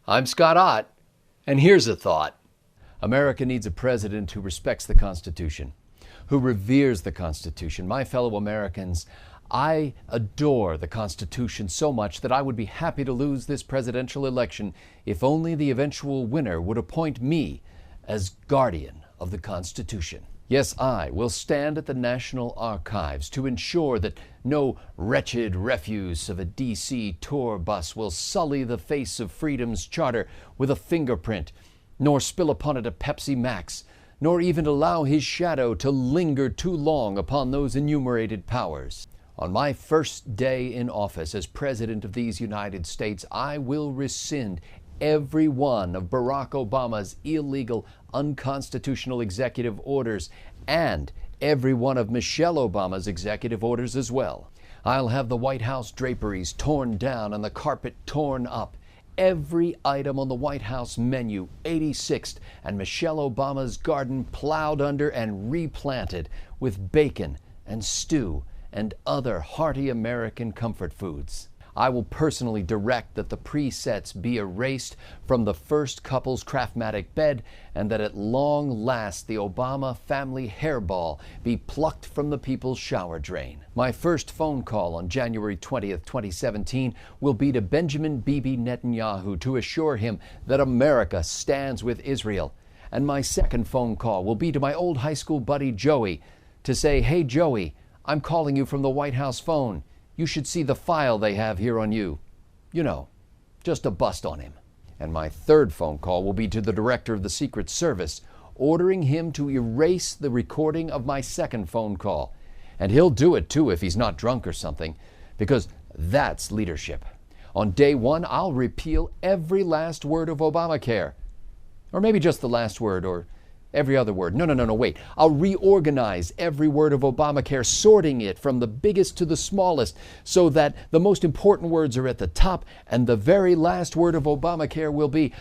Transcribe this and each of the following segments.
I'm Scott Ott, and here's a thought. America needs a president who respects the Constitution, who reveres the Constitution. My fellow Americans, I adore the Constitution so much that I would be happy to lose this presidential election if only the eventual winner would appoint me as guardian of the Constitution. Yes, I will stand at the National Archives to ensure that no wretched refuse of a D.C. tour bus will sully the face of freedom's charter with a fingerprint, nor spill upon it a Pepsi Max, nor even allow his shadow to linger too long upon those enumerated powers. On my first day in office as President of these United States, I will rescind every one of Barack Obama's illegal, unconstitutional executive orders and every one of Michelle Obama's executive orders as well. I'll have the White House draperies torn down and the carpet torn up. Every item on the White House menu, 86th, and Michelle Obama's garden plowed under and replanted with bacon and stew and other hearty American comfort foods. I will personally direct that the presets be erased from the first couple's Craftmatic bed and that at long last the Obama family hairball be plucked from the people's shower drain. My first phone call on January 20th, 2017 will be to Benjamin Bibi Netanyahu to assure him that America stands with Israel. And my second phone call will be to my old high school buddy Joey to say, "Hey Joey, I'm calling you from the White House phone. You should see the file they have here on you. You know, just a bust on him." And my third phone call will be to the director of the Secret Service, ordering him to erase the recording of my second phone call. And he'll do it too if he's not drunk or something, because that's leadership. On day one, I'll repeal every last word of Obamacare. Or maybe just the last word, or every other word. No, wait. I'll reorganize every word of Obamacare, sorting it from the biggest to the smallest so that the most important words are at the top and the very last word of Obamacare will be,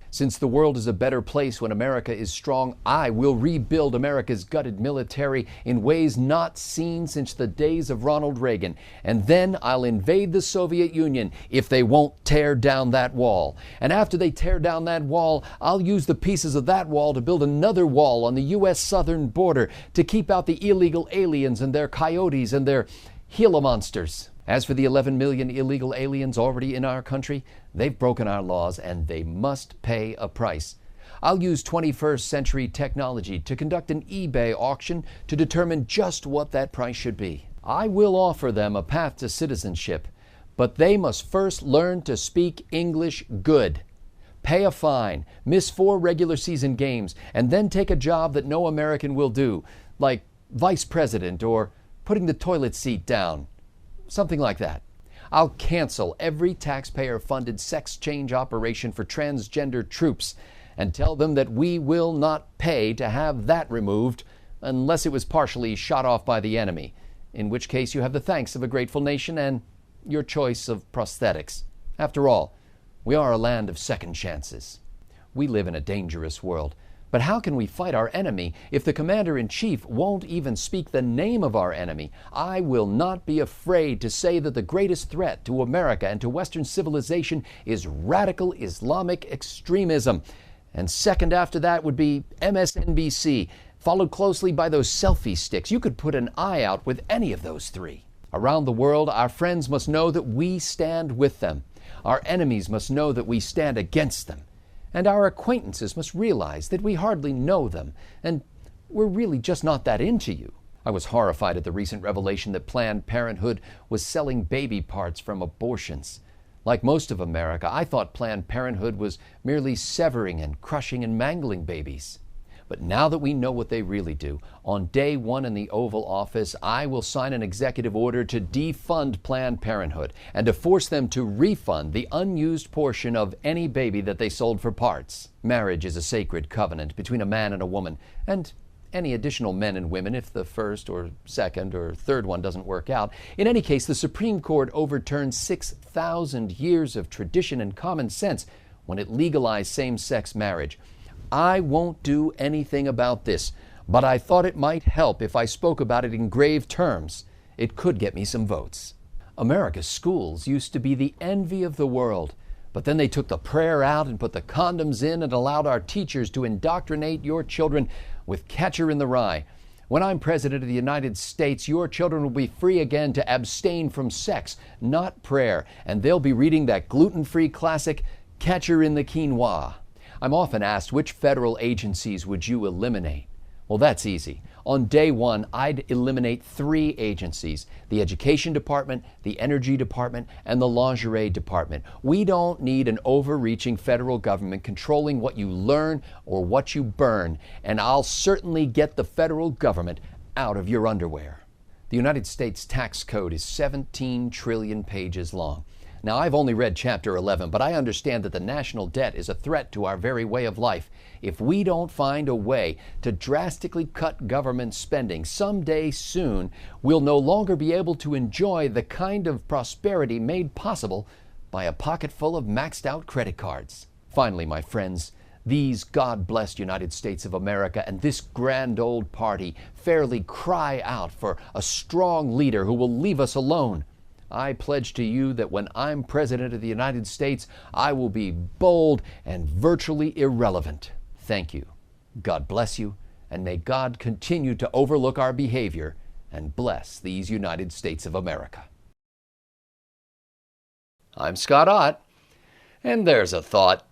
Since the world is a better place when America is strong, I will rebuild America's gutted military in ways not seen since the days of Ronald Reagan. And then I'll invade the Soviet Union if they won't tear down that wall. And after they tear down that wall, I'll use the pieces of that wall to build another wall on the U.S. southern border to keep out the illegal aliens and their coyotes and their Gila monsters. As for the 11 million illegal aliens already in our country, they've broken our laws and they must pay a price. I'll use 21st century technology to conduct an eBay auction to determine just what that price should be. I will offer them a path to citizenship, but they must first learn to speak English good, pay a fine, miss 4 regular season games, and then take a job that no American will do, like vice president or putting the toilet seat down. Something like that. I'll cancel every taxpayer-funded sex change operation for transgender troops and tell them that we will not pay to have that removed unless it was partially shot off by the enemy, in which case you have the thanks of a grateful nation and your choice of prosthetics. After all, we are a land of second chances. We live in a dangerous world. But how can we fight our enemy if the commander-in-chief won't even speak the name of our enemy? I will not be afraid to say that the greatest threat to America and to Western civilization is radical Islamic extremism. And second after that would be MSNBC, followed closely by those selfie sticks. You could put an eye out with any of those three. Around the world, our friends must know that we stand with them. Our enemies must know that we stand against them. And our acquaintances must realize that we hardly know them, and we're really just not that into you. I was horrified at the recent revelation that Planned Parenthood was selling baby parts from abortions. Like most of America, I thought Planned Parenthood was merely severing and crushing and mangling babies. But now that we know what they really do, on day one in the Oval Office, I will sign an executive order to defund Planned Parenthood and to force them to refund the unused portion of any baby that they sold for parts. Marriage is a sacred covenant between a man and a woman, and any additional men and women if the first or second or third one doesn't work out. In any case, the Supreme Court overturned 6,000 years of tradition and common sense when it legalized same-sex marriage. I won't do anything about this, but I thought it might help if I spoke about it in grave terms. It could get me some votes. America's schools used to be the envy of the world, But then they took the prayer out and put the condoms in and allowed our teachers to indoctrinate your children with Catcher in the Rye. When I'm President of the United States, your children will be free again to abstain from sex, not prayer, and they'll be reading that gluten-free classic, Catcher in the Quinoa. I'm often asked, which federal agencies would you eliminate? Well, that's easy. On day one, I'd eliminate 3 agencies: the Education Department, the Energy Department, and the Lingerie Department. We don't need an overreaching federal government controlling what you learn or what you burn, and I'll certainly get the federal government out of your underwear. The United States tax code is 17 trillion pages long. Now, I've only read Chapter 11, but I understand that the national debt is a threat to our very way of life. If we don't find a way to drastically cut government spending, someday soon, we'll no longer be able to enjoy the kind of prosperity made possible by a pocket full of maxed out credit cards. Finally, my friends, these God-blessed United States of America and this grand old party fairly cry out for a strong leader who will leave us alone. I pledge to you that when I'm President of the United States, I will be bold and virtually irrelevant. Thank you. God bless you, and may God continue to overlook our behavior and bless these United States of America. I'm Scott Ott, and there's a thought.